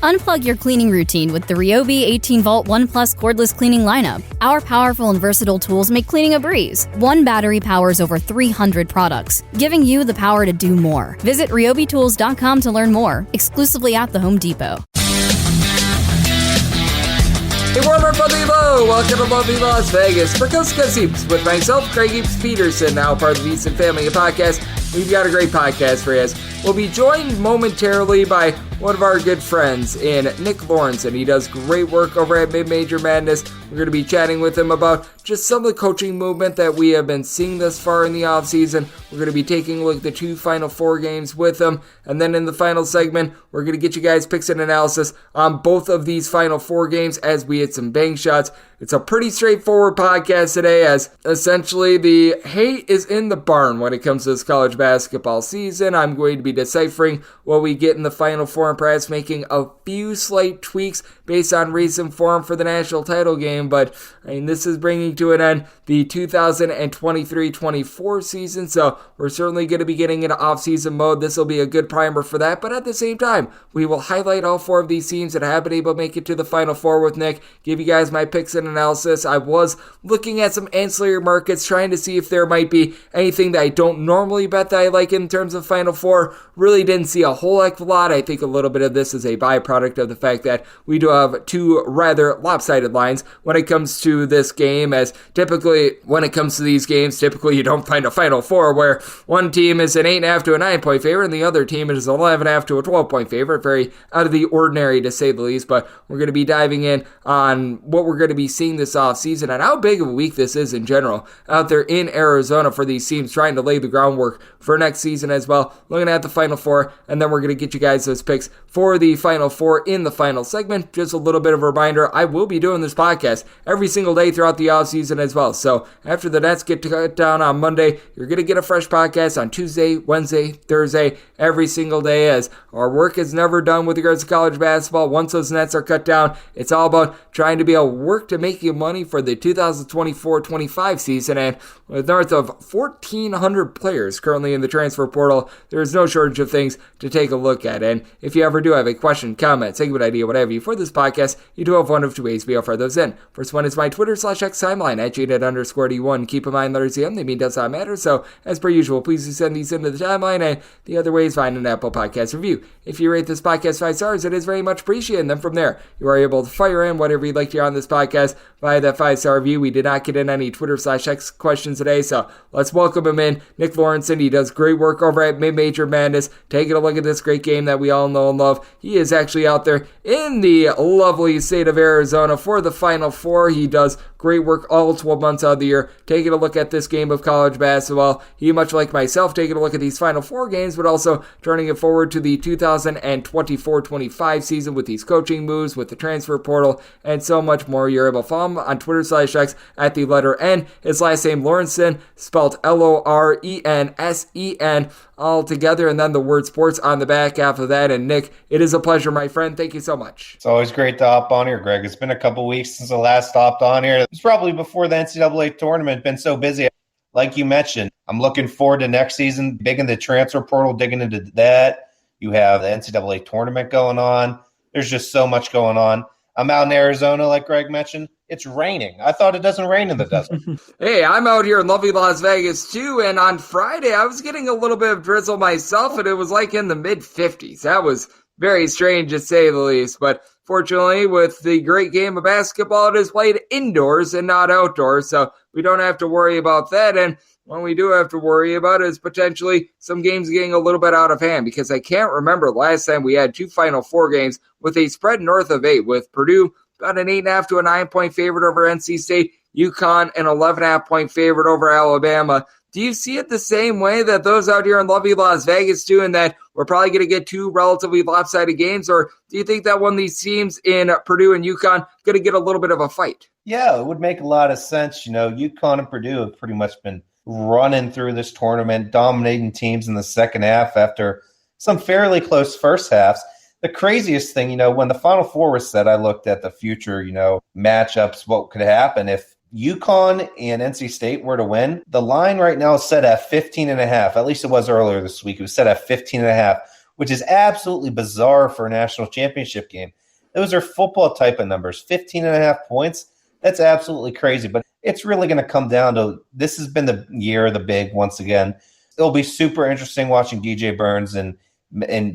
Unplug your cleaning routine with the Ryobi 18-volt 1 Plus cordless cleaning lineup. Our powerful and versatile tools make cleaning a breeze. One battery powers over 300 products, giving you the power to do more. Visit ryobitools.com to learn more, exclusively at the Home Depot. Hey, warmer from below. Welcome to lovely Las Vegas for Coast to Coast Heaps with myself, Craig Heaps Peterson, now part of the Easton Family Podcast. We've got a great podcast for you. We'll be joined momentarily by one of our good friends in Nick Lorensen. He does great work over at Mid-Major Madness. We're going to be chatting with him about just some of the coaching movement that we have been seeing thus far in the offseason. We're going to be taking a look at the 2 Final Four games with him. And then in the final segment, we're going to get you guys picks and analysis on both of these Final Four games as we hit some bank shots. It's a pretty straightforward podcast today, as essentially the hay is in the barn when it comes to this college basketball season. I'm going to be deciphering what we get in the Final Four and perhaps making a few slight tweaks based on recent form for the national title game. But I mean, this is bringing to an end the 2023-24 season, so we're certainly going to be getting into off-season mode. This will be a good primer for that, but at the same time, we will highlight all 4 of these teams that have been able to make it to the Final Four with Nick, give you guys my picks and analysis. I was looking at some ancillary markets, trying to see if there might be anything that I don't normally bet that I like in terms of Final Four. Really didn't see a whole heck of a lot. I think a little bit of this is a byproduct of the fact that we do have 2 rather lopsided lines when it comes to this game, as typically when it comes to these games, typically you don't find a Final Four where one team is an 8.5 to a 9-point favorite and the other team is 11.5 to a 12-point favorite. Very out of the ordinary, to say the least, but we're going to be diving in on what we're going to be seeing this offseason and how big of a week this is in general out there in Arizona for these teams trying to lay the groundwork for next season as well. Looking at the Final Four, and then we're going to get you guys those picks for the Final Four in the final segment. Just a little bit of a reminder, I will be doing this podcast every single day throughout the offseason as well. So after the Nets get to cut down on Monday, you're going to get a fresh podcast on Tuesday, Wednesday, Thursday, every single day, as our work is never done with regards to college basketball. Once those Nets are cut down, it's all about trying to be able to work to make you money for the 2024-25 season. And with north of 1,400 players currently in the transfer portal, there is no shortage of things to take a look at. And if you ever do have a question, comment, segment idea, whatever you for this podcast, you do have one of 2 ways to be able to those in. First one is my Twitter/X timeline at @JDED_D1. Keep in mind, letters EM, they mean does not matter. So as per usual, please do send these into the timeline. And the other way is find an Apple Podcast review. If you rate this podcast 5 stars, it is very much appreciated. And then from there, you are able to fire in whatever you'd like to hear on this podcast via that 5-star review. We did not get in any Twitter/X questions today, so let's welcome him in. Nick Lorensen, he does great work over at Mid-Major Madness. Taking a look at this great game that we all know and love. He is actually out there in the lovely state of Arizona for the Final Four. He does great work all 12 months out of the year, taking a look at this game of college basketball. He, much like myself, taking a look at these Final Four games, but also turning it forward to the 2024-25 season with these coaching moves, with the transfer portal, and so much more. You're able to follow him on Twitter/X at the letter N. His last name, Lorensen, spelled Lorensen, all together, and then the word sports on the back half of that. And Nick, it is a pleasure, my friend. Thank you so much. It's always great to hop on here, Greg. It's been a couple weeks since I last hopped on here. It's probably before the NCAA tournament. Been so busy. Like you mentioned, I'm looking forward to next season, big in the transfer portal, digging into that. You have the NCAA tournament going on. There's just so much going on. I'm out in Arizona, like Greg mentioned. It's raining. I thought it doesn't rain in the desert. Hey, I'm out here in lovely Las Vegas, too, and on Friday, I was getting a little bit of drizzle myself, and it was like in the mid-50s. That was very strange, to say the least, but fortunately, with the great game of basketball, it is played indoors and not outdoors, so we don't have to worry about that. And what we do have to worry about is potentially some games getting a little bit out of hand, because I can't remember last time we had 2 Final Four games with a spread north of 8, with Purdue about an 8.5 to a 9-point favorite over NC State, UConn an 11.5-point favorite over Alabama. Do you see it the same way that those out here in lovely Las Vegas do, in that we're probably going to get 2 relatively lopsided games? Or do you think that one of these teams in Purdue and UConn going to get a little bit of a fight? Yeah, it would make a lot of sense. You know, UConn and Purdue have pretty much been running through this tournament, dominating teams in the second half after some fairly close first halves. The craziest thing, when the Final Four was set, I looked at the future, matchups, what could happen if UConn and NC State were to win. The line right now is set at 15.5. At least it was earlier this week. It was set at 15.5. which is absolutely bizarre for a national championship game. Those are football type of numbers, 15.5 points. That's absolutely crazy, but it's really going to come down to this has been the year of the big once again. It'll be super interesting watching DJ Burns and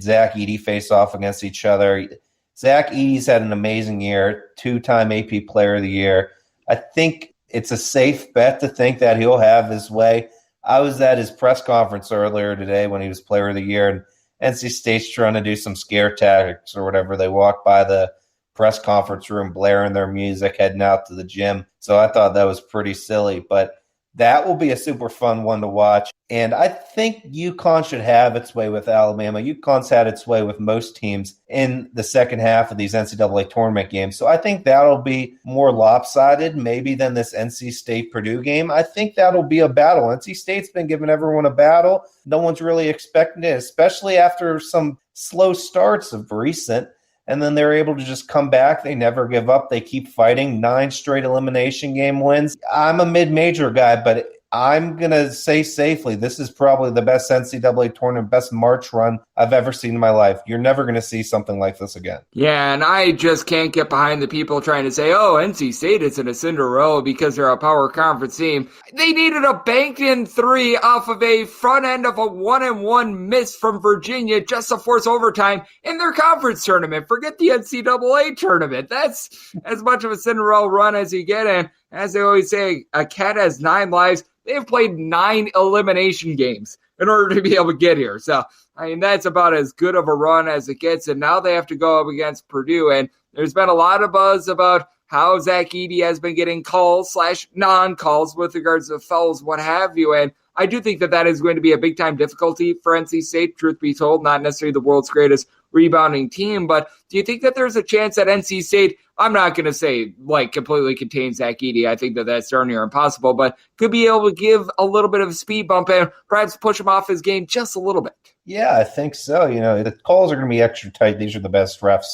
Zach Edey face off against each other. Zach Edey's had an amazing year, 2-time AP Player of the Year. I think it's a safe bet to think that he'll have his way. I was at his press conference earlier today when he was Player of the Year, and NC State's trying to do some scare tactics or whatever. They walked by the press conference room blaring their music, heading out to the gym. So I thought that was pretty silly, but that will be a super fun one to watch. And I think UConn should have its way with Alabama. UConn's had its way with most teams in the second half of these NCAA tournament games. So I think that'll be more lopsided maybe than this NC State-Purdue game. I think that'll be a battle. NC State's been giving everyone a battle. No one's really expecting it, especially after some slow starts of recent. And then they're able to just come back. They never give up. They keep fighting. 9 straight elimination game wins. I'm a mid-major guy, but I'm going to say safely, this is probably the best NCAA tournament, best March run I've ever seen in my life. You're never going to see something like this again. Yeah, and I just can't get behind the people trying to say, oh, NC State isn't a Cinderella because they're a power conference team. They needed a banked-in 3 off of a front end of a 1-1 miss from Virginia just to force overtime in their conference tournament. Forget the NCAA tournament. That's as much of a Cinderella run as you get in. As they always say, a cat has 9 lives. They've played 9 elimination games in order to be able to get here. So, I mean, that's about as good of a run as it gets. And now they have to go up against Purdue. And there's been a lot of buzz about how Zach Edey has been getting calls / non-calls with regards to fouls, what have you. And I do think that that is going to be a big-time difficulty for NC State, truth be told, not necessarily the world's greatest rebounding team. But do you think that there's a chance that NC State, I'm not going to say completely contain Zach Edey. I think that that's darn near impossible, but could be able to give a little bit of a speed bump and perhaps push him off his game just a little bit? Yeah, I think so. The calls are going to be extra tight. These are the best refs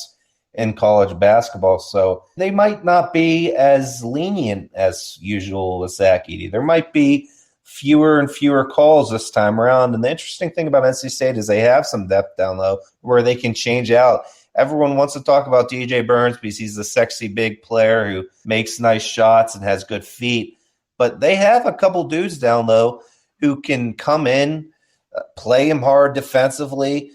in college basketball, so they might not be as lenient as usual with Zach Edey. There might be fewer and fewer calls this time around. And the interesting thing about NC State is they have some depth down low where they can change out. Everyone wants to talk about DJ Burns because he's the sexy big player who makes nice shots and has good feet. But they have a couple dudes down low who can come in, play him hard defensively,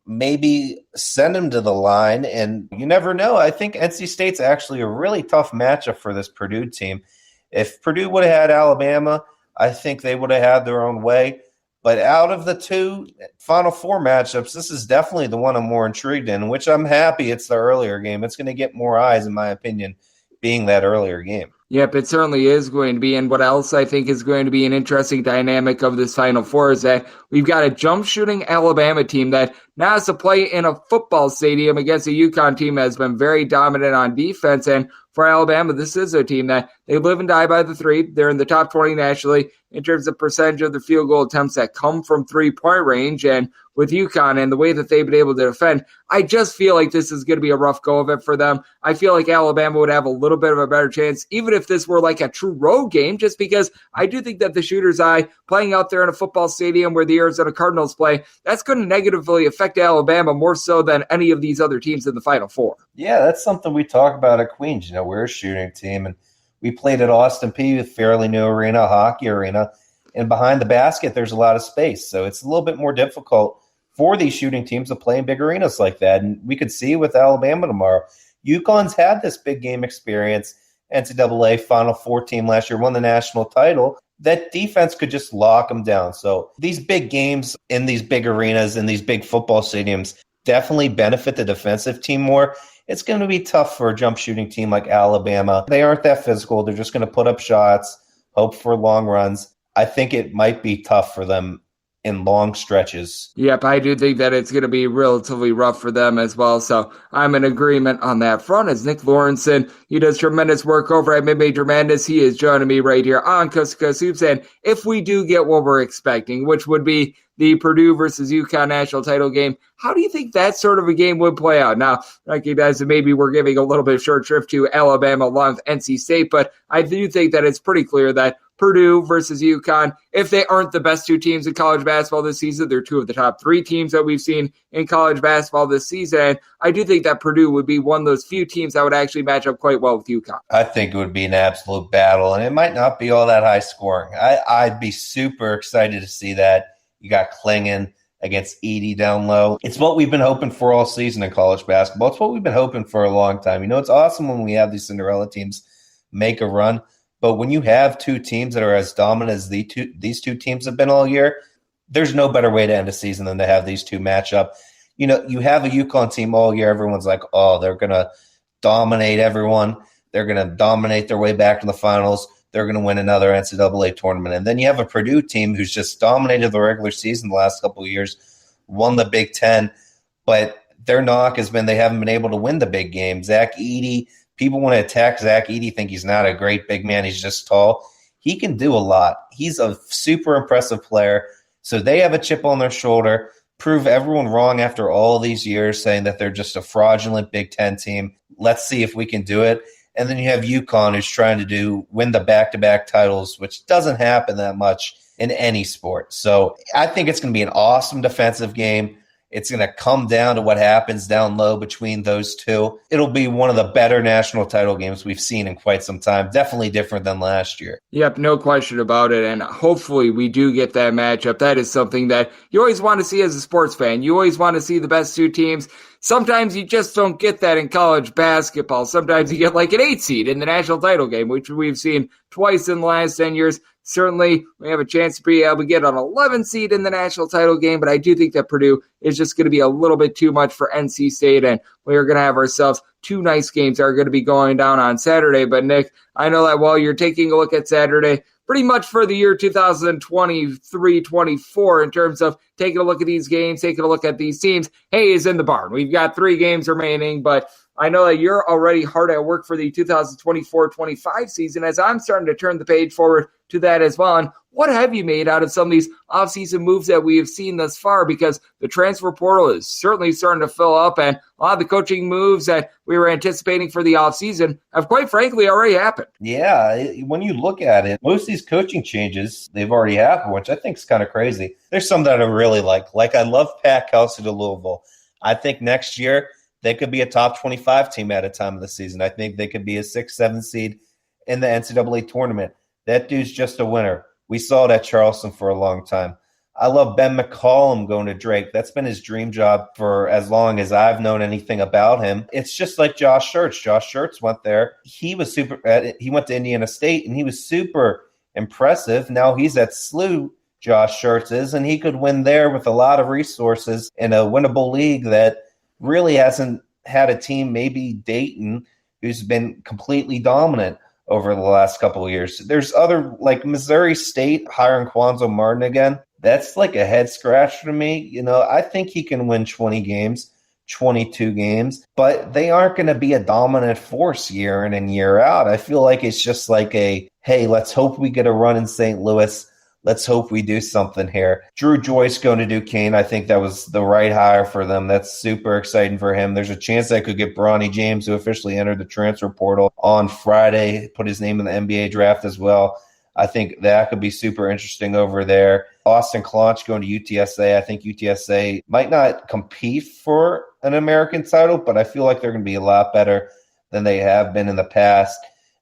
maybe send him to the line. And you never know. I think NC State's actually a really tough matchup for this Purdue team. If Purdue would have had Alabama, I think they would have had their own way. But out of the 2 Final Four matchups, this is definitely the one I'm more intrigued in, which I'm happy it's the earlier game. It's going to get more eyes, in my opinion, being that earlier game. Yep, it certainly is going to be. And what else I think is going to be an interesting dynamic of this Final Four is that we've got a jump shooting Alabama team that now has to play in a football stadium against a UConn team that has been very dominant on defense. And for Alabama, this is a team that they live and die by the 3. They're in the top 20 nationally in terms of percentage of the field goal attempts that come from 3-point range. And with UConn and the way that they've been able to defend, I just feel like this is going to be a rough go of it for them. I feel like Alabama would have a little bit of a better chance, even if this were like a true road game, just because I do think that the shooter's eye playing out there in a football stadium where the Arizona Cardinals play, that's going to negatively affect Alabama more so than any of these other teams in the Final Four. Yeah, that's something we talk about at Queens. We're a shooting team, and we played at Austin Peay, a fairly new arena, hockey arena, and behind the basket, there's a lot of space. So it's a little bit more difficult for these shooting teams to play in big arenas like that. And we could see with Alabama tomorrow. UConn's had this big game experience, NCAA Final Four team last year, won the national title. That defense could just lock them down. So these big games in these big arenas, in these big football stadiums, definitely benefit the defensive team more. It's going to be tough for a jump shooting team like Alabama. They aren't that physical. They're just going to put up shots, hope for long runs. I think it might be tough for them in long stretches. Yep, I do think that it's going to be relatively rough for them as well. So I'm in agreement on that front. As Nick Lorensen, he does tremendous work over at Mid-Major Madness. He is joining me right here on Coast to Coast Hoops. And if we do get what we're expecting, which would be the Purdue versus UConn national title game, how do you think that sort of a game would play out? Now, recognize that maybe we're giving a little bit of short shrift to Alabama along with NC State, but I do think that it's pretty clear that Purdue versus UConn. If they aren't the best two teams in college basketball this season, they're two of the top three teams that we've seen in college basketball this season. And I do think that Purdue would be one of those few teams that would actually match up quite well with UConn. I think it would be an absolute battle, and it might not be all that high scoring. I'd be super excited to see that. You got Klingon against Edey down low. It's what we've been hoping for all season in college basketball. It's what we've been hoping for a long time. It's awesome when we have these Cinderella teams make a run. But when you have two teams that are as dominant as these two teams have been all year, there's no better way to end a season than to have these two match up. You have a UConn team all year. Everyone's like, oh, they're going to dominate everyone. They're going to dominate their way back to the finals. They're going to win another NCAA tournament. And then you have a Purdue team who's just dominated the regular season the last couple of years, won the Big Ten, but their knock has been they haven't been able to win the big game. Zach Edey, people want to attack Zach Edey, think he's not a great big man. He's just tall. He can do a lot. He's a super impressive player. So they have a chip on their shoulder, prove everyone wrong after all these years saying that they're just a fraudulent Big Ten team. Let's see if we can do it. And then you have UConn who's trying to win the back-to-back titles, which doesn't happen that much in any sport. So I think it's going to be an awesome defensive game. It's going to come down to what happens down low between those two. It'll be one of the better national title games we've seen in quite some time. Definitely different than last year. Yep, no question about it. And hopefully we do get that matchup. That is something that you always want to see as a sports fan. You always want to see the best two teams. Sometimes you just don't get that in college basketball. Sometimes you get like an 8 seed in the national title game, which we've seen twice in the last 10 years. Certainly, we have a chance to be able to get an 11 seed in the national title game, but I do think that Purdue is just going to be a little bit too much for NC State, and we are going to have ourselves two nice games that are going to be going down on Saturday. But, Nick, I know that while you're taking a look at Saturday, pretty much for the year 2023-24 in terms of taking a look at these games, taking a look at these teams, hay is in the barn. We've got 3 games remaining, but I know that you're already hard at work for the 2024-25 season as I'm starting to turn the page forward to that as well. And what have you made out of some of these offseason moves that we have seen thus far? Because the transfer portal is certainly starting to fill up, and a lot of the coaching moves that we were anticipating for the offseason have quite frankly already happened. Yeah, when you look at it, most of these coaching changes, they've already happened, which I think is kind of crazy. There's some that I really like. Like, I love Pat Kelsey to Louisville. I think next year they could be a top 25 team at a time of the season. I think they could be a 6-7 seed in the NCAA tournament. That dude's just a winner. We saw it at Charleston for a long time. I love Ben McCollum going to Drake. That's been his dream job for as long as I've known anything about him. It's just like Josh Schertz. Josh Schertz went there. He went to Indiana State, and he was super impressive. Now he's at SLU, Josh Schertz is, and he could win there with a lot of resources in a winnable league that really hasn't had a team, maybe Dayton, who's been completely dominant over the last couple of years. There's other, like Missouri State hiring Quanzo Martin again. That's like a head scratcher to me. I think he can win 20 games, 22 games, but they aren't going to be a dominant force year in and year out. I feel like it's just like hey, let's hope we get a run in St. Louis. Let's hope we do something here. Drew Joyce going to Duquesne. I think that was the right hire for them. That's super exciting for him. There's a chance I could get Bronny James, who officially entered the transfer portal on Friday, put his name in the NBA draft as well. I think that could be super interesting over there. Austin Claunch going to UTSA. I think UTSA might not compete for an American title, but I feel like they're going to be a lot better than they have been in the past.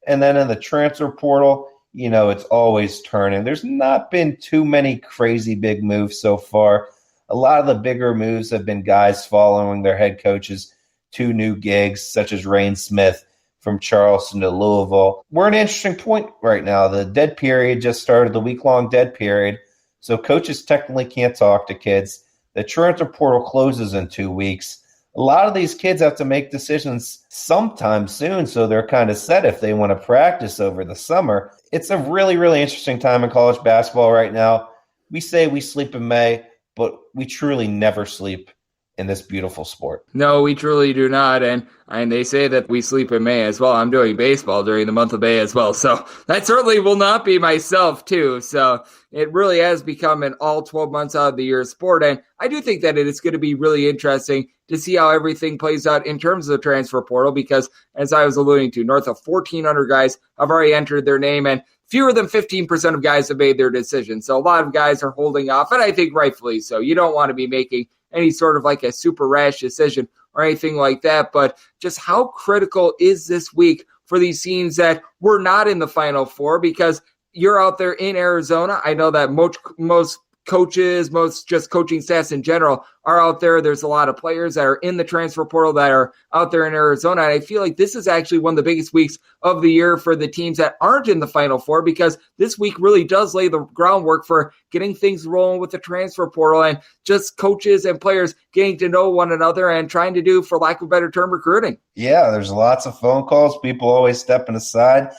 And then in the transfer portal, it's always turning. There's not been too many crazy big moves so far. A lot of the bigger moves have been guys following their head coaches to new gigs, such as Rain Smith from Charleston to Louisville. We're at an interesting point right now. The dead period just started, the week-long dead period, so coaches technically can't talk to kids. The transfer portal closes in 2 weeks. A lot of these kids have to make decisions sometime soon, so they're kind of set if they want to practice over the summer. It's a really, really interesting time in college basketball right now. We say we sleep in May, but we truly never sleep in this beautiful sport. No, we truly do not. And they say that we sleep in May as well. I'm doing baseball during the month of May as well. So that certainly will not be myself too. So it really has become an all 12 months out of the year sport. And I do think that it is going to be really interesting to see how everything plays out in terms of the transfer portal, because as I was alluding to, north of 1,400 guys have already entered their name, and fewer than 15% of guys have made their decision. So a lot of guys are holding off, and I think rightfully so. You don't want to be making any sort of like a super rash decision or anything like that. But just how critical is this week for these teams that were not in the Final Four? Because you're out there in Arizona. I know that most coaches, most just coaching staffs in general are out there. There's a lot of players that are in the transfer portal that are out there in Arizona. And I feel like this is actually one of the biggest weeks of the year for the teams that aren't in the Final Four, because this week really does lay the groundwork for getting things rolling with the transfer portal and just coaches and players getting to know one another and trying to do, for lack of a better term, recruiting. Yeah, there's lots of phone calls, people always stepping aside.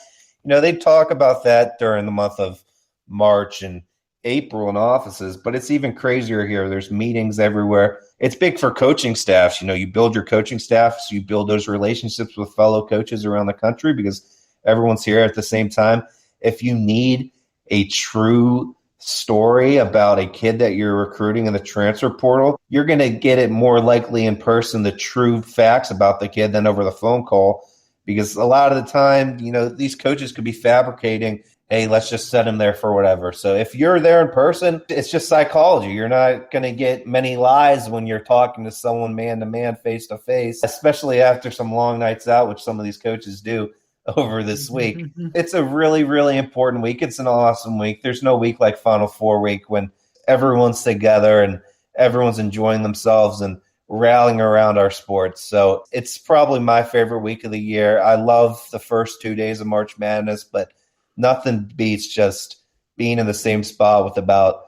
They talk about that during the month of March and April in offices, but it's even crazier here. There's meetings everywhere. It's big for coaching staffs. You build your coaching staffs, you build those relationships with fellow coaches around the country because everyone's here at the same time. If you need a true story about a kid that you're recruiting in the transfer portal, you're going to get it more likely in person, the true facts about the kid, than over the phone call, because a lot of the time, these coaches could be fabricating, hey, let's just set him there for whatever. So if you're there in person, it's just psychology. You're not going to get many lies when you're talking to someone man-to-man, face-to-face, especially after some long nights out, which some of these coaches do over this week. It's a really, really important week. It's an awesome week. There's no week like Final Four week when everyone's together and everyone's enjoying themselves and rallying around our sports. So it's probably my favorite week of the year. I love the first 2 days of March Madness, but nothing beats just being in the same spot with about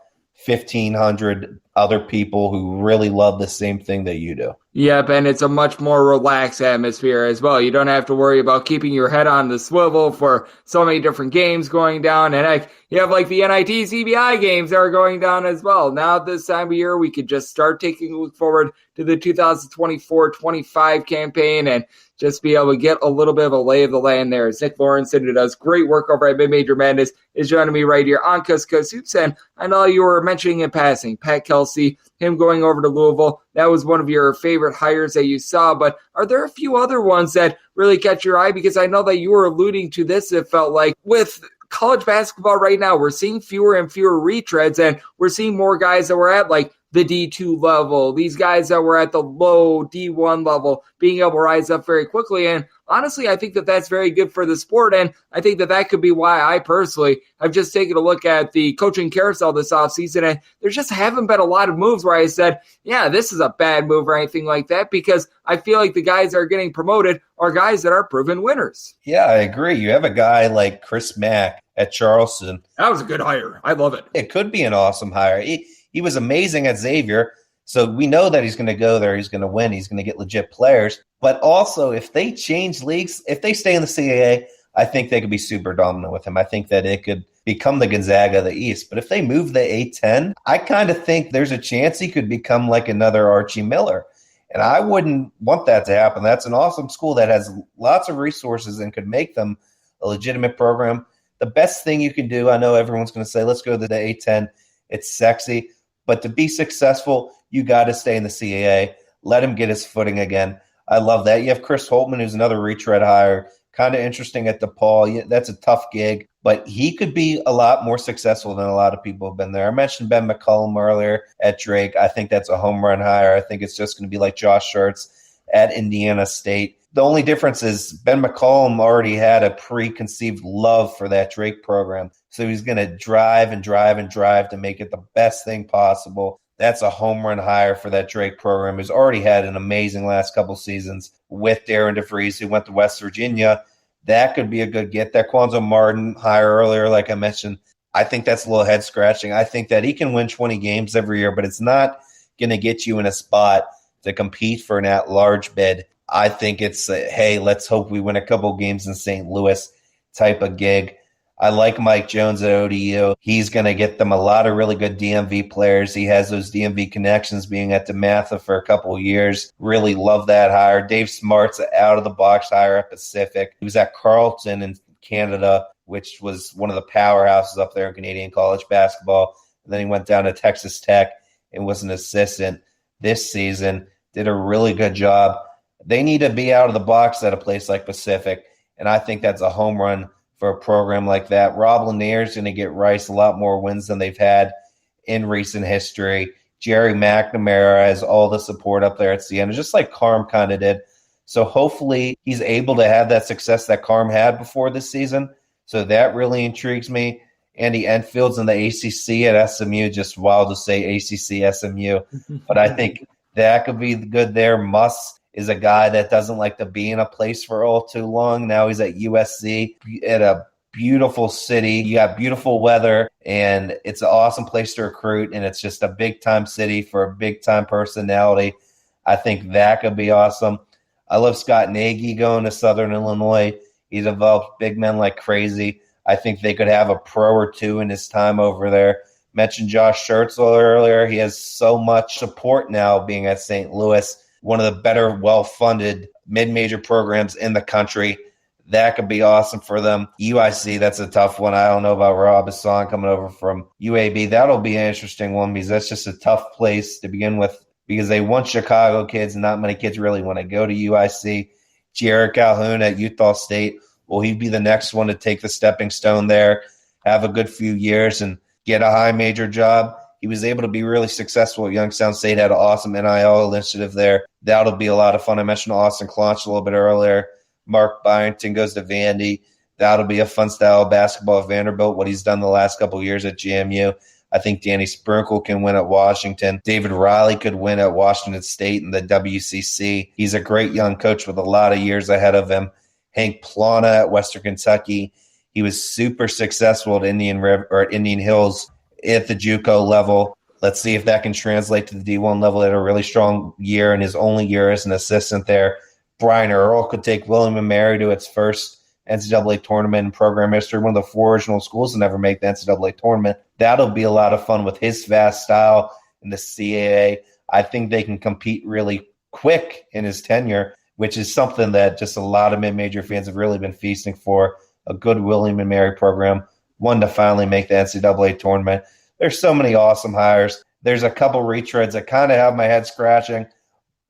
1,500 other people who really love the same thing that you do. Yep, and it's a much more relaxed atmosphere as well. You don't have to worry about keeping your head on the swivel for so many different games going down. And heck, you have like the NIT CBI games that are going down as well. Now at this time of year, we could just start taking a look forward to the 2024-25 campaign and just be able to get a little bit of a lay of the land there. As Nick Lorensen, who does great work over at Mid-Major Madness, is joining me right here on Coast to Coast Hoops. And I know you were mentioning in passing, Pat Kelsey, him going over to Louisville. That was one of your favorite hires that you saw, but are there a few other ones that really catch your eye? Because I know that you were alluding to this, it felt like, with college basketball right now, we're seeing fewer and fewer retreads, and we're seeing more guys that were at like the D2 level, these guys that were at the low D1 level, being able to rise up very quickly. And honestly, I think that that's very good for the sport, and I think that that could be why I personally have just taken a look at the coaching carousel this offseason, and there just haven't been a lot of moves where I said, yeah, this is a bad move or anything like that, because I feel like the guys that are getting promoted are guys that are proven winners. Yeah, I agree. You have a guy like Chris Mack at Charleston. That was a good hire. I love it. It could be an awesome hire. He was amazing at Xavier, so we know that he's going to go there. He's going to win. He's going to get legit players. But also, if they change leagues, if they stay in the CAA, I think they could be super dominant with him. I think that it could become the Gonzaga of the East. But if they move the A-10, I kind of think there's a chance he could become like another Archie Miller. And I wouldn't want that to happen. That's an awesome school that has lots of resources and could make them a legitimate program. The best thing you can do, I know everyone's going to say, let's go to the A-10. It's sexy. But to be successful, you got to stay in the CAA. Let him get his footing again. I love that. You have Chris Holtman, who's another retread hire. Kind of interesting at DePaul. That's a tough gig, but he could be a lot more successful than a lot of people have been there. I mentioned Ben McCollum earlier at Drake. I think that's a home run hire. I think it's just going to be like Josh Schertz at Indiana State. The only difference is Ben McCollum already had a preconceived love for that Drake program. So he's going to drive and drive and drive to make it the best thing possible. That's a home run hire for that Drake program, who's already had an amazing last couple seasons with Darren DeVries, who went to West Virginia. That could be a good get. That Quanzo Martin hire earlier, like I mentioned, I think that's a little head scratching. I think that he can win 20 games every year, but it's not going to get you in a spot to compete for an at-large bid. I think it's hey, let's hope we win a couple games in St. Louis type of gig. I like Mike Jones at ODU. He's going to get them a lot of really good DMV players. He has those DMV connections being at DeMatha for a couple of years. Really love that hire. Dave Smart's out-of-the-box hire at Pacific. He was at Carleton in Canada, which was one of the powerhouses up there in Canadian college basketball. And then he went down to Texas Tech and was an assistant this season. Did a really good job. They need to be out of the box at a place like Pacific, and I think that's a home run for a program like that. Rob Lanier is going to get Rice a lot more wins than they've had in recent history. Jerry McNamara has all the support up there at Siena, just like Carm kind of did. So hopefully he's able to have that success that Carm had before this season. So that really intrigues me. Andy Enfield's in the ACC at SMU, just wild to say ACC SMU. But I think that could be good there. Muss is a guy that doesn't like to be in a place for all too long. Now he's at USC at a beautiful city. You got beautiful weather, and it's an awesome place to recruit, and it's just a big-time city for a big-time personality. I think that could be awesome. I love Scott Nagy going to Southern Illinois. He developed big men like crazy. I think they could have a pro or two in his time over there. Mentioned Josh Schertzel earlier. He has so much support now being at St. Louis, one of the better, well-funded mid-major programs in the country. That could be awesome for them. UIC, that's a tough one. I don't know about Rob Hassan coming over from UAB. That'll be an interesting one because that's just a tough place to begin with because they want Chicago kids and not many kids really want to go to UIC. Jared Calhoun at Utah State, will he be the next one to take the stepping stone there, have a good few years, and get a high major job? He was able to be really successful at Youngstown State, had an awesome NIL initiative there. That'll be a lot of fun. I mentioned Austin Clonch a little bit earlier. Mark Byington goes to Vandy. That'll be a fun style of basketball at Vanderbilt, what he's done the last couple of years at JMU. I think Danny Sprinkle can win at Washington. David Riley could win at Washington State in the WCC. He's a great young coach with a lot of years ahead of him. Hank Plana at Western Kentucky. He was super successful at Indian Hills at the JUCO level. Let's see if that can translate to the D1 level. He had a really strong year in his only year as an assistant there. Brian Earl could take William & Mary to its first NCAA tournament in program history, one of the four original schools to never make the NCAA tournament. That'll be a lot of fun with his fast style in the CAA. I think they can compete really quick in his tenure, which is something that just a lot of mid-major fans have really been feasting for. A good William & Mary program, one to finally make the NCAA tournament. There's so many awesome hires. There's a couple retreads that kind of have my head scratching,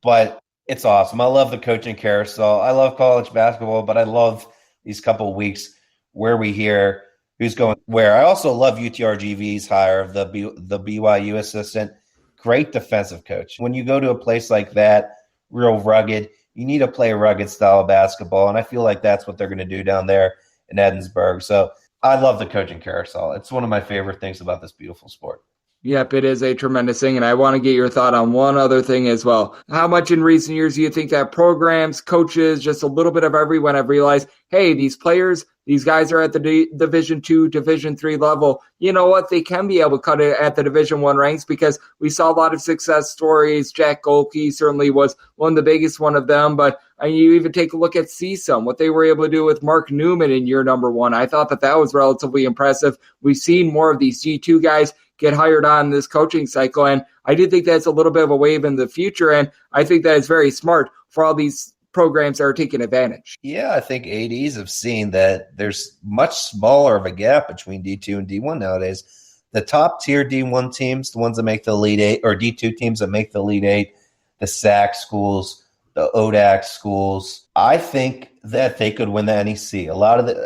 but it's awesome. I love the coaching carousel. I love college basketball, but I love these couple of weeks where we hear who's going where. I also love UTRGV's hire of the BYU assistant. Great defensive coach. When you go to a place like that, real rugged, you need to play a rugged style of basketball, and I feel like that's what they're going to do down there in Edinburgh. So I love the coaching carousel. It's one of my favorite things about this beautiful sport. Yep, it is a tremendous thing, and I want to get your thought on one other thing as well. How much in recent years do you think that programs, coaches, just a little bit of everyone have realized, hey, these players, these guys are at the Division II, Division III level. You know what? They can be able to cut it at the Division I ranks because we saw a lot of success stories. Jack Golke certainly was one of the biggest one of them, but you even take a look at CSUN, what they were able to do with Mark Newman in year number one. I thought that was relatively impressive. We've seen more of these G2 guys get hired on this coaching cycle, and I do think that's a little bit of a wave in the future, and I think that is very smart for all these programs that are taking advantage. Yeah, I think ADs have seen that there's much smaller of a gap between D2 and D1 nowadays. The top tier D1 teams, the ones that make the Elite Eight, or D2 teams that make the Elite Eight, the SAC schools, the ODAC schools, I think that they could win the NEC.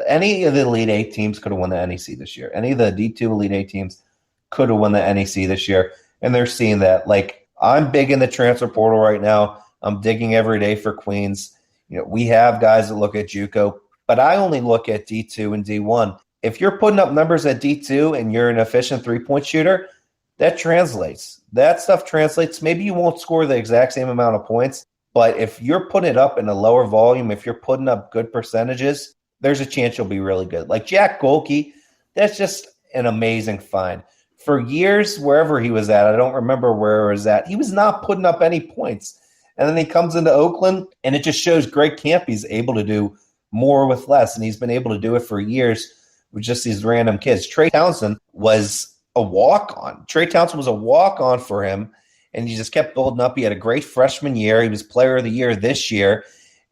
Any of the Elite Eight teams could have won the NEC this year. Any of the D2 Elite Eight teams could have won the NEC this year, and they're seeing that. Like, I'm big in the transfer portal right now. I'm digging every day for Queens. You know, we have guys that look at JUCO, but I only look at D2 and D1. If you're putting up numbers at D2 and you're an efficient three-point shooter, that translates. That stuff translates. Maybe you won't score the exact same amount of points, but if you're putting it up in a lower volume, if you're putting up good percentages, there's a chance you'll be really good. Like Jack Golke, that's just an amazing find. For years, wherever he was at, I don't remember where he was at, he was not putting up any points. And then he comes into Oakland, and it just shows Greg Campy's able to do more with less, and he's been able to do it for years. with just these random kids. Trey Townsend was a walk-on. Trey Townsend was a walk-on for him, and he just kept building up. He had a great freshman year. He was player of the year this year,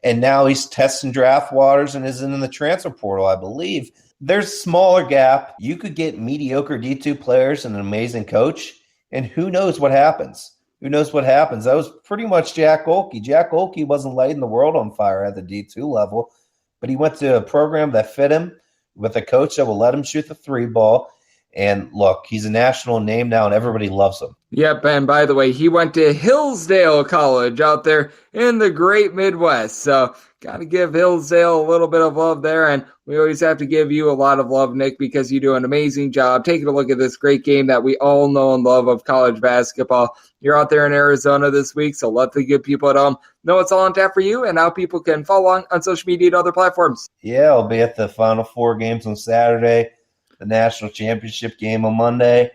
and now he's testing draft waters and is in the transfer portal, I believe. There's a smaller gap. You could get mediocre D2 players and an amazing coach, and who knows what happens. Who knows what happens? That was pretty much Jack Olke. Jack Olke wasn't lighting the world on fire at the D2 level, but he went to a program that fit him with a coach that will let him shoot the three ball. And look, he's a national name now, and everybody loves him. Yep, and by the way, he went to Hillsdale College out there in the great Midwest. So got to give Hillsdale a little bit of love there, and we always have to give you a lot of love, Nick, because you do an amazing job taking a look at this great game that we all know and love of college basketball. You're out there in Arizona this week, so let the good people at home know it's all on tap for you and how people can follow along on social media and other platforms. Yeah, I'll be at the Final Four games on Saturday, the national championship game on Monday,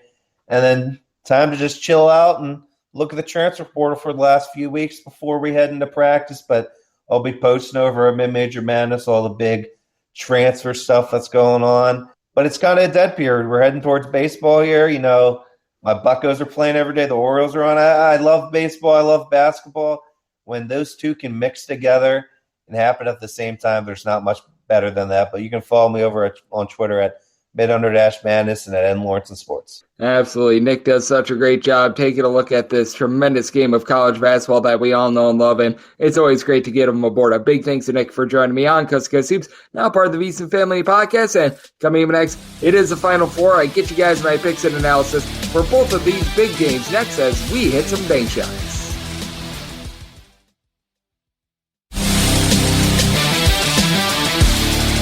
and then time to just chill out and look at the transfer portal for the last few weeks before we head into practice. But I'll be posting over at Mid-Major Madness all the big transfer stuff that's going on. But it's kind of a dead period. We're heading towards baseball here. You know, my Buccos are playing every day. The Orioles are on. I love baseball. I love basketball. When those two can mix together and happen at the same time, there's not much better than that. But you can follow me over on Twitter at mid_madness and at N Lorensen Sports. Absolutely. Nick does such a great job taking a look at this tremendous game of college basketball that we all know and love, and it's always great to get him aboard. A big thanks to Nick for joining me on Coast to Coast Hoops, now part of the VSiN Family Podcast, and coming up next, it is the Final Four. I get you guys my picks and analysis for both of these big games next as we hit some bank shots.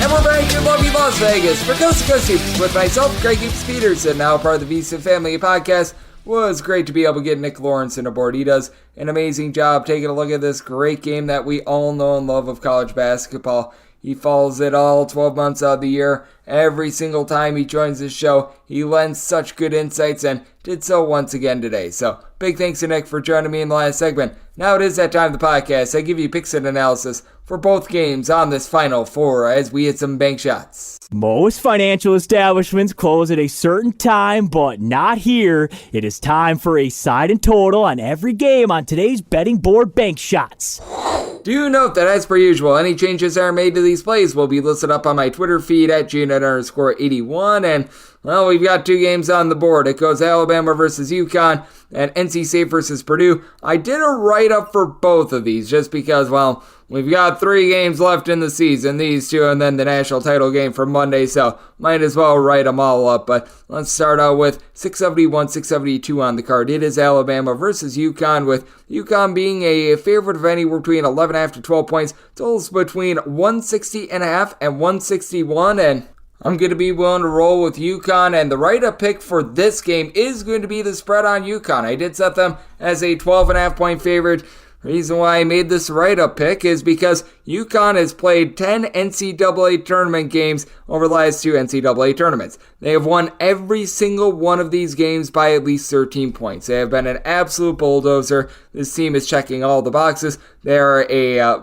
And we're back in lovely Las Vegas for Coast to Coast Hoops with myself, Greg Hoops Peterson, now part of the VSiN Family Podcast. Was great to be able to get Nick Lorensen aboard. He does an amazing job taking a look at this great game that we all know and love of college basketball. He follows it all 12 months out of the year. Every single time he joins the show, he lends such good insights and did so once again today. So big thanks to Nick for joining me in the last segment. Now it is that time of the podcast. I give you picks and analysis for both games on this Final Four as we hit some bank shots. Most financial establishments close at a certain time, but not here. It is time for a side and total on every game on today's betting board bank shots. Do note that, as per usual, any changes that are made to these plays will be listed up on my Twitter feed at GNet_81. And, well, we've got two games on the board. It goes Alabama versus UConn and NC State versus Purdue. I did a write-up for both of these just because, well, we've got 3 games left in the season, these two, and then the national title game for Monday, so might as well write them all up. But let's start out with 671, 672 on the card. It is Alabama versus UConn, with UConn being a favorite of anywhere between 11.5 to 12 points. Totals between 160.5 and 161, and I'm going to be willing to roll with UConn, and the write-up pick for this game is going to be the spread on UConn. I did set them as a 12.5 point favorite. Reason why I made this write-up pick is because UConn has played 10 NCAA tournament games over the last 2 NCAA tournaments. They have won every single one of these games by at least 13 points. They have been an absolute bulldozer. This team is checking all the boxes. They are a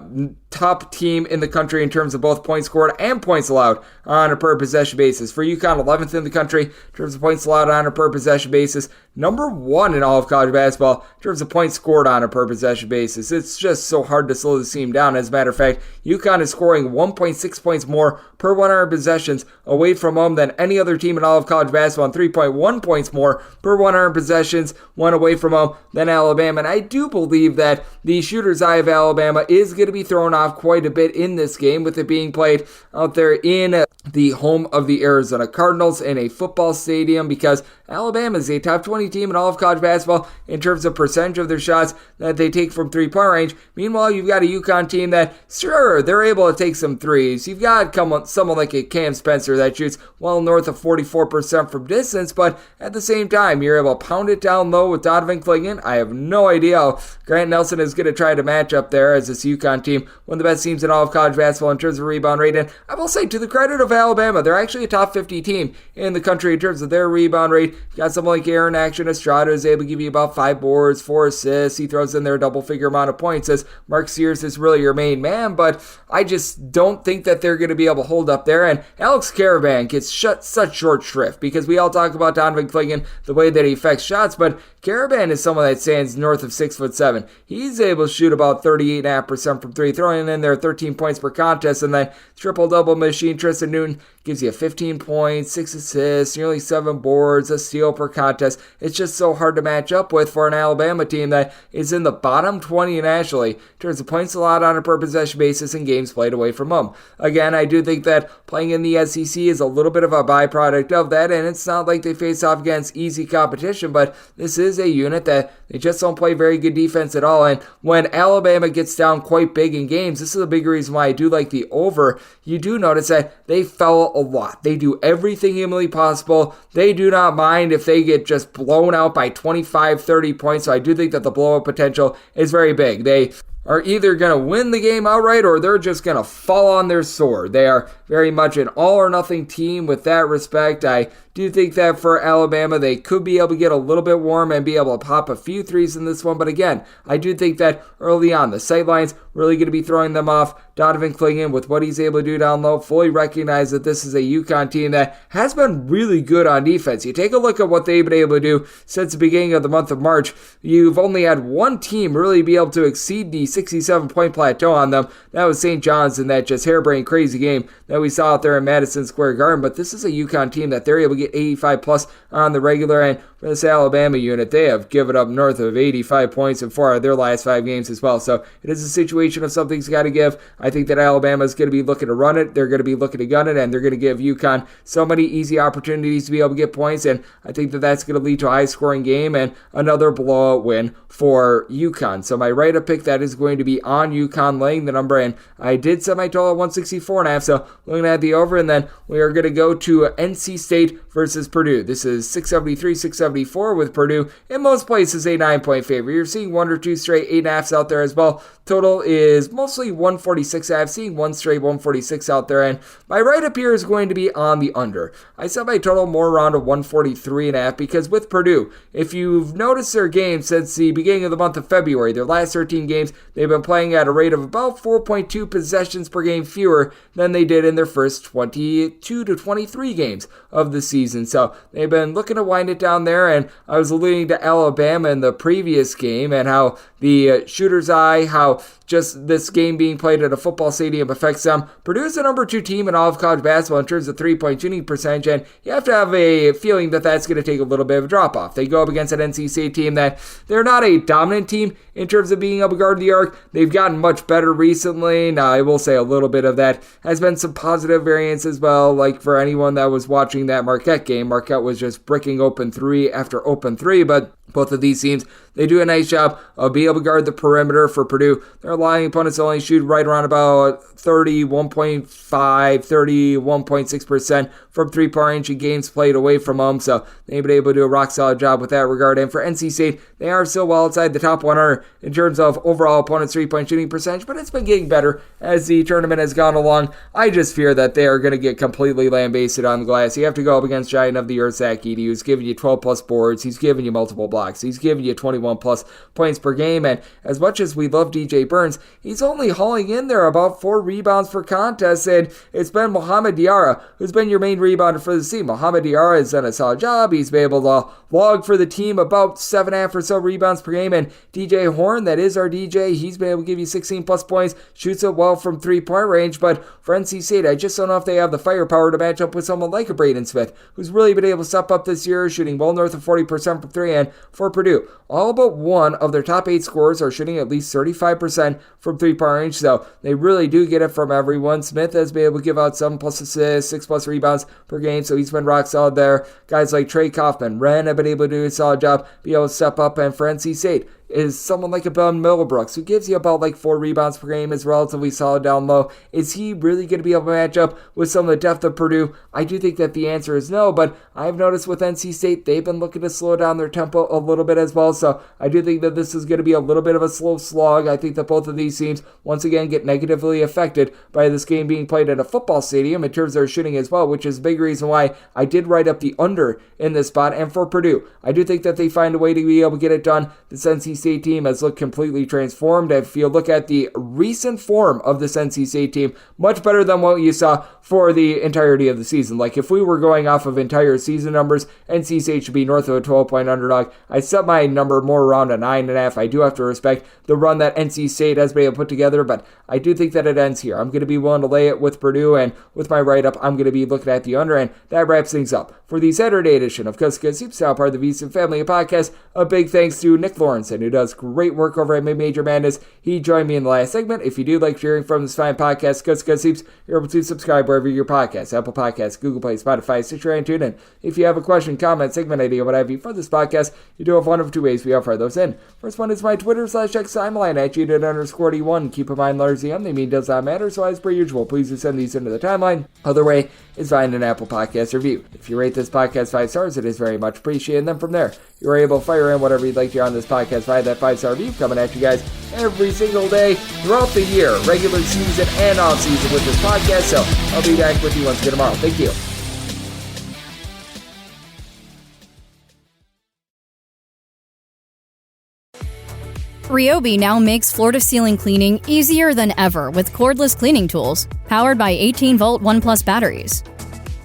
top team in the country in terms of both points scored and points allowed on a per possession basis. For UConn, 11th in the country in terms of points allowed on a per possession basis. Number 1 in all of college basketball in terms of points scored on a per possession basis. It's just so hard to slow this team down. As a matter of fact, UConn is scoring 1.6 points more per 100 possessions away from home than any other team in all of college basketball, and 3.1 points more per 100 possessions when away from home than Alabama. And I do believe that the shooter's eye of Alabama is going to be thrown off quite a bit in this game, with it being played out there in the home of the Arizona Cardinals in a football stadium, because Alabama is a top 20 team in all of college basketball in terms of percentage of their shots that they take from three-point range. Meanwhile, you've got a UConn team that, sure, they're able to take some threes. You've got someone like a Cam Spencer that shoots well north of 44% from distance, but at the same time, you're able to pound it down low with Donovan Clingan. I have no idea how Grant Nelson is going to try to match up there, as this UConn team, one of the best teams in all of college basketball in terms of rebound rate. And I will say, to the credit of Alabama, they're actually a top 50 team in the country in terms of their rebound rate. You've got someone like Aaron Action Estrada is able to give you about 5 boards, 4 assists. He throws in there a double-figure amount of points, as Mark Sears is really your main man. them, but I just don't think that they're going to be able to hold up there. And Alex Caravan gets such short shrift because we all talk about Donovan Clingan, the way that he affects shots, but Caravan is someone that stands north of 6'7". He's able to shoot about 38.5% from three, throwing in there 13 points per contest, and then triple-double machine. Tristan Newton gives you 15 points, 6 assists, nearly 7 boards, a steal per contest. It's just so hard to match up with for an Alabama team that is in the bottom 20 nationally in terms of points allowed on a per possession basis and games played away from home. Again, I do think that playing in the SEC is a little bit of a byproduct of that, and it's not like they face off against easy competition, but this is a unit that they just don't play very good defense at all. And when Alabama gets down quite big in games, this is a big reason why I do like the over. You do notice that they foul a lot. They do everything humanly possible. They do not mind if they get just blown out by 25, 30 points. So I do think that the blowout potential is very big. They are either going to win the game outright or they're just going to fall on their sword. They are very much an all or nothing team with that respect. I do think that for Alabama, they could be able to get a little bit warm and be able to pop a few threes in this one. But again, I do think that early on, the sightlines really going to be throwing them off. Donovan Clingan, with what he's able to do down low, fully recognize that this is a UConn team that has been really good on defense. You take a look at what they've been able to do since the beginning of the month of March. You've only had one team really be able to exceed the 67-point plateau on them. That was St. John's in that just harebrained crazy game that we saw out there in Madison Square Garden. But this is a UConn team that they're able to get 85 plus on the regular, and for this Alabama unit, they have given up north of 85 points in 4 of their last 5 games as well. So it is a situation of something's got to give. I think that Alabama is going to be looking to run it. They're going to be looking to gun it, and they're going to give UConn so many easy opportunities to be able to get points, and I think that that's going to lead to a high-scoring game and another blowout win for UConn. So my write-up pick, that is going to be on UConn laying the number, and I did set my total at 164.5, so looking at the over, and then we are going to go to NC State versus Purdue. This is 673, 674 with Purdue in most places a 9-point favorite. You're seeing 1 or 2 straight 8.5s out there as well. Total is mostly 146. I've seen 1 straight 146 out there, and my write-up here is going to be on the under. I set my total more around a 143.5 because with Purdue, if you've noticed their games since the beginning of the month of February, their last 13 games, they've been playing at a rate of about 4.2 possessions per game fewer than they did in their first 22 to 23 games of the season. So they've been looking to wind it down there, and I was alluding to Alabama in the previous game and how the shooter's eye, how just this game being played at a football stadium affects them. Purdue is the number 2 team in all of college basketball in terms of three-point shooting percentage, and you have to have a feeling that that's going to take a little bit of a drop-off. They go up against an NC State team that they're not a dominant team in terms of being able to guard the arc. They've gotten much better recently. Now, I will say a little bit of that has been some positive variance as well, like for anyone that was watching that Marquette game. Marquette was just bricking open 3 after open 3, but both of these teams, they do a nice job of being able to guard the perimeter for Purdue. Their allowing opponents only shoot right around about 31.5, 31.6% from three-point range in games played away from home. So they've been able to do a rock-solid job with that regard. And for NC State, they are still well outside the top 100 in terms of overall opponents' three-point shooting percentage, but it's been getting better as the tournament has gone along. I just fear that they are going to get completely lambasted on the glass. You have to go up against Giant of the Earth, Zach Edey, who's giving you 12-plus boards. He's giving you multiple blocks. He's giving you 21-plus points per game, and as much as we love DJ Burns, he's only hauling in there about 4 rebounds per contest, and it's been Mohamed Diarra who's been your main rebounder for the team. Mohamed Diarra has done a solid job. He's been able to log for the team about 7.5 or so rebounds per game, and DJ Horn, that is our DJ, he's been able to give you 16-plus points, shoots it well from three-point range, but for NC State, I just don't know if they have the firepower to match up with someone like a Braden Smith, who's really been able to step up this year, shooting well north of 40% from 3, and for Purdue, all but one of their top 8 scorers are shooting at least 35% from three-point range, so they really do get it from everyone. Smith has been able to give out 7-plus assists, 6-plus rebounds per game, so he's been rock solid there. Guys like Trey Kaufman, Wren have been able to do a solid job, be able to step up, and for NC State, is someone like a Ben Middlebrooks, who gives you about 4 rebounds per game, is relatively solid down low. Is he really going to be able to match up with some of the depth of Purdue? I do think that the answer is no, but I've noticed with NC State, they've been looking to slow down their tempo a little bit as well, so I do think that this is going to be a little bit of a slow slog. I think that both of these teams, once again, get negatively affected by this game being played at a football stadium in terms of their shooting as well, which is a big reason why I did write up the under in this spot. And for Purdue, I do think that they find a way to be able to get it done. This NC NC State team has looked completely transformed. If you look at the recent form of this NC State team, much better than what you saw for the entirety of the season. Like, if we were going off of entire season numbers, NC State should be north of a 12-point underdog. I set my number more around a 9.5. I do have to respect the run that NC State has been able to put together, but I do think that it ends here. I'm going to be willing to lay it with Purdue, and with my write-up, I'm going to be looking at the under, and that wraps things up for the Saturday edition of Coast to Coast Hoops, now part of the VSiN family of podcasts. A big thanks to Nick Lorensen, who does great work over at Mid-Major Madness. He joined me in the last segment. If you do like hearing from this fine podcast, Coast to Coast Hoops, you're able to subscribe wherever your podcasts, Apple Podcasts, Google Play, Spotify, Stitcher, and TuneIn. If you have a question, comment, segment idea, what have you for this podcast, you do have one of two ways we offer those in. First one is my Twitter/X timeline at @UDIT_D1. Keep in mind, largely on the mean does not matter, so as per usual, please do send these into the timeline. Other way is find an Apple Podcast review. If you rate this podcast 5 stars, it is very much appreciated. And then from there, you're able to fire in whatever you'd like to hear on this podcast via that 5-star review, coming at you guys every single day throughout the year, regular season and off season with this podcast. So I'll be back with you once again tomorrow. Thank you. Ryobi now makes floor-to-ceiling cleaning easier than ever with cordless cleaning tools powered by 18-volt 1+ batteries.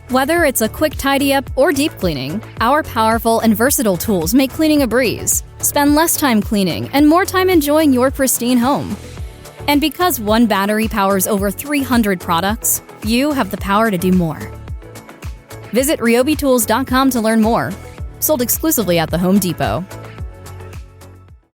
Whether it's a quick tidy-up or deep cleaning, our powerful and versatile tools make cleaning a breeze. Spend less time cleaning and more time enjoying your pristine home. And because one battery powers over 300 products, you have the power to do more. Visit ryobitools.com to learn more. Sold exclusively at the Home Depot.